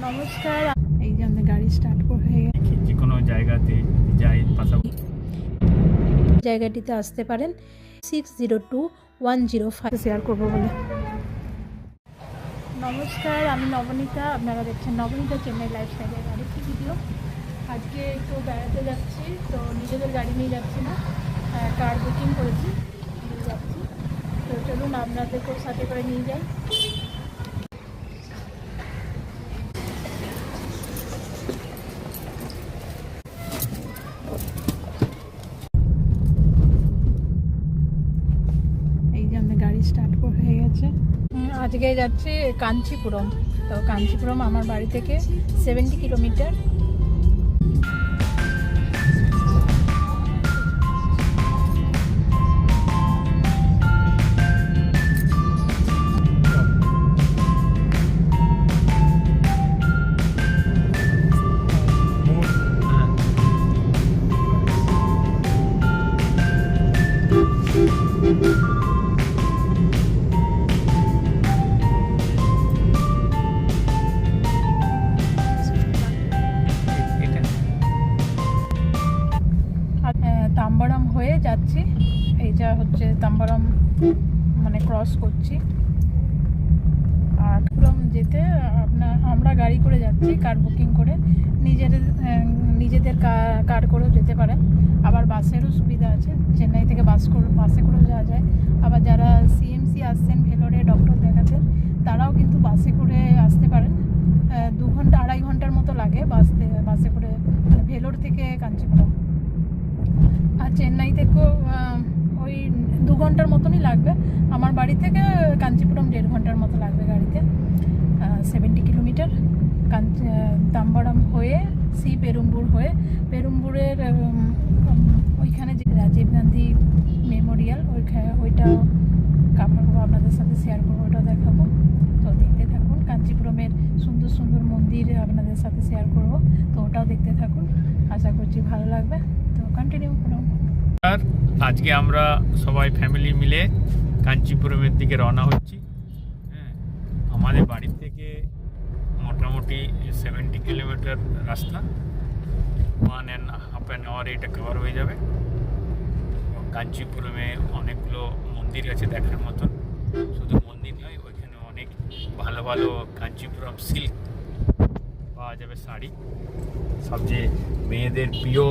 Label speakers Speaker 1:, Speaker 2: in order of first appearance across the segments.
Speaker 1: নমস্কার, এই যে আমাদের গাড়ি স্টার্ট হয়ে গেছে।
Speaker 2: যে কোনো জায়গাতে যাই পাশাপাশি
Speaker 1: জায়গাটিতে আসতে পারেন 602105 শেয়ার করবো বলে। নমস্কার, আমি নবনীতা, আপনারা দেখছেন নবনীতা চেন্নাই লাইফস্টাইলের আরেকটি ভিডিও। আজকে একটু বেড়াতে যাচ্ছি, তো নিজেদের গাড়ি নিয়ে যাচ্ছি না, কার বুকিং করেছি, নিয়ে যাচ্ছি। তো চলুন আপনাদেরকেও সাথে করে নিয়ে যাই। গাড়ি স্টার্ট হয়ে গেছে। আজকে যাচ্ছি কাঞ্চিপুরম। তো কাঞ্চিপুরম আমার বাড়ি থেকে 70 কিলোমিটার। তাম্বারাম হয়ে যাচ্ছি, এইটা হচ্ছে তাম্বারাম, মানে ক্রস করছি। আর যেতে আমরা গাড়ি করে যাচ্ছি, কার বুকিং করে, নিজেদের কার করেও যেতে পারেন। আবার বাসেরও সুবিধা আছে, চেন্নাই থেকে বাসে করেও যাওয়া যায়। আবার যারা সিএমসি আসছেন ভেলোরে ডক্টর দেখাতেন, তারাও কিন্তু বাসে করে আসতে পারেন। 2 ঘন্টা 2.5 ঘন্টার মতো লাগে বাসে করে, মানে ভেলোর থেকে কাঞ্চিপুরম। আর চেন্নাই থেকেও ওই 2 ঘন্টার মতনই লাগবে। আমার বাড়ি থেকে কাঞ্চিপুরম 1.5 ঘন্টার মতো লাগবে গাড়িতে। 70 কিলোমিটার। তাম্বারাম হয়ে পেরুম্বুর হয়ে, পেরুম্বুরের ওইখানে যে রাজীব গান্ধী মেমোরিয়াল, ওইটা কাভার করবো, আপনাদের সাথে শেয়ার করবো, ওটাও দেখাবো। তো দেখতে থাকুন। কাঞ্চিপুরমের সুন্দর সুন্দর মন্দির আপনাদের সাথে শেয়ার করব, তো ওটাও দেখতে থাকুন, আশা করছি ভালো লাগবে। তো কন্টিনিউ করুন।
Speaker 2: আজকে আমরা সবাই ফ্যামিলি মিলে কাঞ্চিপুরমের দিকে রওনা হচ্ছি। হ্যাঁ, আমাদের বাড়ি থেকে মোটামুটি 70 কিলোমিটার রাস্তা, 1.5 আওয়ার এটা কভার হয়ে যাবে। কাঞ্চিপুরমে অনেকগুলো মন্দির আছে দেখার মতন। শুধু মন্দির নয়, ওইখানে অনেক ভালো ভালো কাঞ্চিপুরম সিল্ক পাওয়া যাবে, শাড়ি, সবচেয়ে মেয়েদের প্রিয়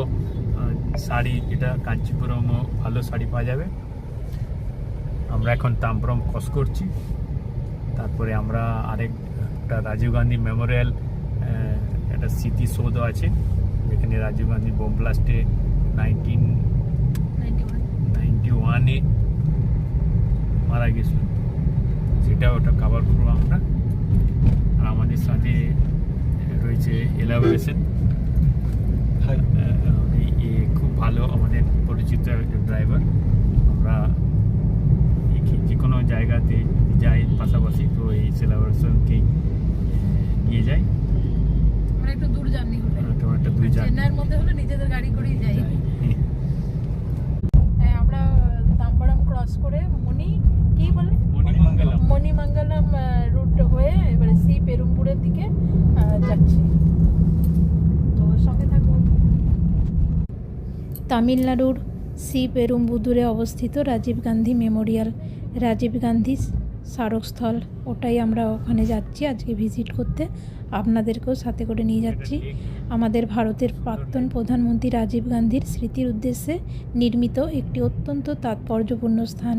Speaker 2: শাড়ি, যেটা কাঞ্চিপুরমও ভালো শাড়ি পাওয়া যাবে। আমরা এখন তাম্বরম ক্রস করছি। তারপরে আমরা আরেকটা রাজীব গান্ধী মেমোরিয়াল, একটা স্মৃতিসৌধ আছে, যেখানে রাজীব গান্ধী বোম ব্লাস্টে 1991-এ মারা গেছিল, ওটা কভার করবো আমরা। আর আমাদের সাথে রয়েছে এলাবোরেশন, খুব ভালো আমাদের পরিচিত একজন ড্রাইভার। আমরা যে কোনো জায়গাতে যাই পাশাপাশি, তো এই এলাবোরেশনকেই নিয়ে যাই।
Speaker 1: মানে একটু দূর জার্নি হলে,
Speaker 2: একটা দূর জার্নি,
Speaker 1: চেন্নাইয়ের মধ্যে হলে নিজেদের গাড়ি করেই যাই। আমরা তাম্বারাম ক্রস করে মণিমঙ্গলম রুট হয়ে এবারে পেরুম্বুরের দিকে যাচ্ছি, তো সঙ্গে থাকুন। তামিলনাড়ুর পেরুম্বুদুরে অবস্থিত রাজীব গান্ধী মেমোরিয়াল, রাজীব গান্ধী স্মারকস্থল, ওটাই আমরা ওখানে যাচ্ছি আজকে ভিজিট করতে। আপনাদেরকেও সাথে করে নিয়ে যাচ্ছি। আমাদের ভারতের প্রাক্তন প্রধানমন্ত্রী রাজীব গান্ধীর স্মৃতির উদ্দেশ্যে নির্মিত একটি অত্যন্ত তাৎপর্যপূর্ণ স্থান।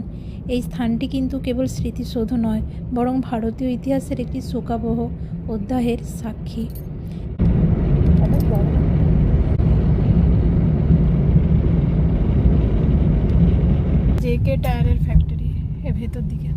Speaker 1: এই স্থানটি কিন্তু কেবল স্মৃতিসৌধ নয়, বরং ভারতীয় ইতিহাসের একটি শোকাবহ অধ্যায়ের সাক্ষী। জেকে টায়ারের ফ্যাক্টরি এর ভেতর দিকে।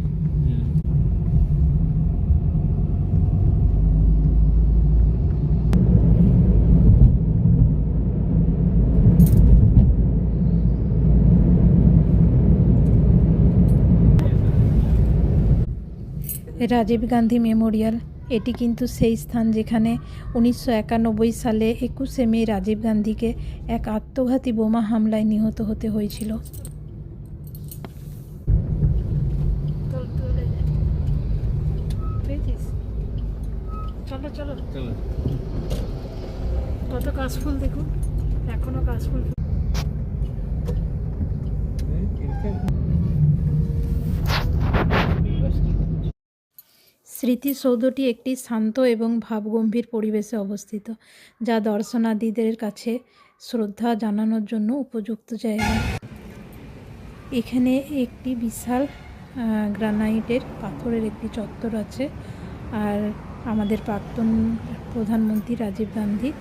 Speaker 1: রাজীব গান্ধী মেমোরিয়াল, এটি কিন্তু সেই স্থান যেখানে 1991 সালে 21শে মে রাজীব গান্ধীকে এক আত্মঘাতী বোমা হামলায় নিহত হতে হয়েছিল। চলো চলো
Speaker 2: চলো
Speaker 1: কত কাশফুল দেখুন, এখনো কাশফুল। স্মৃতিসৌধটি একটি শান্ত এবং ভাবগম্ভীর পরিবেশে অবস্থিত, যা দর্শনার্থীদের কাছে শ্রদ্ধা জানানোর জন্য উপযুক্ত জায়গা। এখানে একটি বিশাল গ্রানাইটের পাথরের একটি চত্বর আছে, আর আমাদের প্রাক্তন প্রধানমন্ত্রী রাজীব গান্ধীর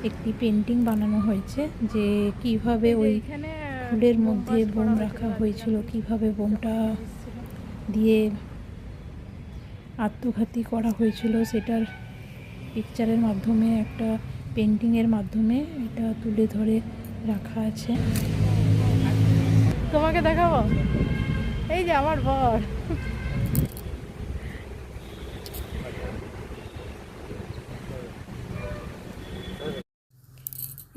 Speaker 1: একটি পেন্টিং বানানো হয়েছে, যে কিভাবে ওই ফুলের মধ্যে বোম রাখা হয়েছিল, কিভাবে বোমটা দিয়ে আত্মঘাতী করা হয়েছিল, সেটার পিকচারের মাধ্যমে, একটা পেন্টিংয়ের মাধ্যমে এটা তুলে ধরে রাখা আছে। তোমাকে দেখাবো, এই যে আমার বর।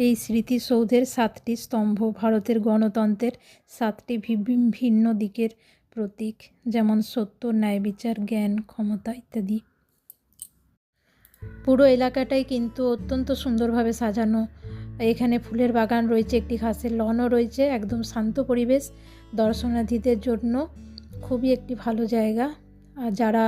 Speaker 1: এই স্মৃতিসৌধের 7টি স্তম্ভ ভারতের গণতন্ত্রের 7টি ভিন্ন দিকের প্রতীক, যেমন সত্য, ন্যায় বিচার, জ্ঞান, ক্ষমতা ইত্যাদি। পুরো এলাকাটাই কিন্তু অত্যন্ত সুন্দরভাবে সাজানো। এখানে ফুলের বাগান রয়েছে, একটি ঘাসের লনও রয়েছে, একদম শান্ত পরিবেশ, দর্শনার্থীদের জন্য খুবই একটি ভালো জায়গা। আর যারা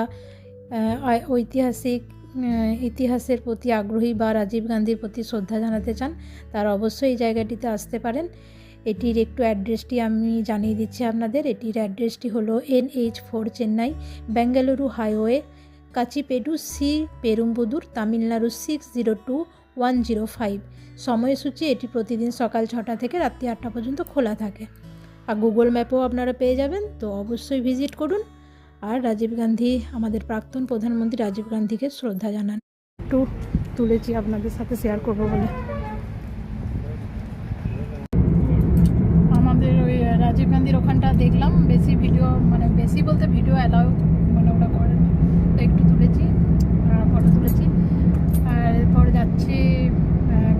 Speaker 1: ইতিহাসের প্রতি আগ্রহী বা রাজীব গান্ধীর প্রতি শ্রদ্ধা জানাতে চান, তারা অবশ্যই এই জায়গাটিতে আসতে পারেন। এটির একটু অ্যাড্রেসটি আমি জানিয়ে দিচ্ছি আপনাদের। এটির অ্যাড্রেসটি হলো NH4 Chennai Bengaluru highway, Kachipedu C, Perumbudur, Tamil Nadu 602105। সময়সূচি এটি প্রতিদিন সকাল 6টা থেকে রাত্রি 8টা পর্যন্ত খোলা থাকে। আর গুগল ম্যাপেও আপনারা পেয়ে যাবেন, তো অবশ্যই ভিজিট করুন। আর রাজীব গান্ধী, আমাদের প্রাক্তন প্রধানমন্ত্রী রাজীব গান্ধীকে শ্রদ্ধা জানান। একটু তুলেছি আপনাদের সাথে শেয়ার করবো বলে। আমাদের ওই রাজীব গান্ধীর ওখানটা দেখলাম, বেশি ভিডিও, মানে বেশি বলতে ভিডিও অ্যালাউ মানে ওরা করে না, তো একটু তুলেছি, ফটো তুলেছি। আর এরপর যাচ্ছি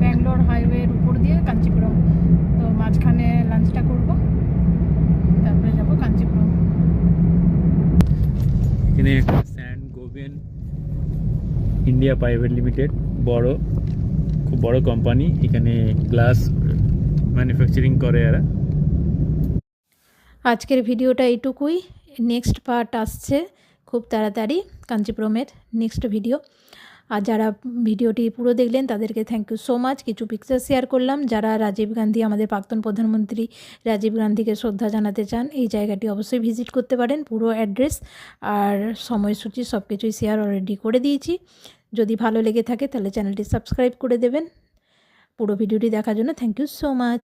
Speaker 1: ব্যাঙ্গালোর হাইওয়ের উপর দিয়ে কাঞ্চিপুরম, তো মাঝখানে লাঞ্চটা করব, তারপরে যাব কাঞ্চিপুরম।
Speaker 2: এখানে একটা স্যান্ড গোবেন ইন্ডিয়া প্রাইভেট লিমিটেড, খুব বড় কোম্পানি, এখানে গ্লাস ম্যানুফ্যাকচারিং করে এরা।
Speaker 1: আজকের ভিডিওটা এইটুকুই, নেক্সট পার্ট আসছে খুব তাড়াতাড়ি, কাঞ্চিপুরমের নেক্সট ভিডিও। আর যারা ভিডিওটি পুরো দেখলেন তাদেরকে থ্যাংক ইউ সো মাচ। কিছু পিকচার শেয়ার করলাম। যারা রাজীব গান্ধী, আমাদের প্রাক্তন প্রধানমন্ত্রী রাজীব গান্ধীকে শ্রদ্ধা জানাতে চান, এই জায়গাটি অবশ্যই ভিজিট করতে পারেন। পুরো অ্যাড্রেস আর সময়সূচি সব কিছুই শেয়ার অলরেডি করে দিয়েছি। যদি ভালো লেগে থাকে তাহলে চ্যানেলটি সাবস্ক্রাইব করে দেবেন। পুরো ভিডিওটি দেখার জন্য থ্যাংক ইউ সো মাচ।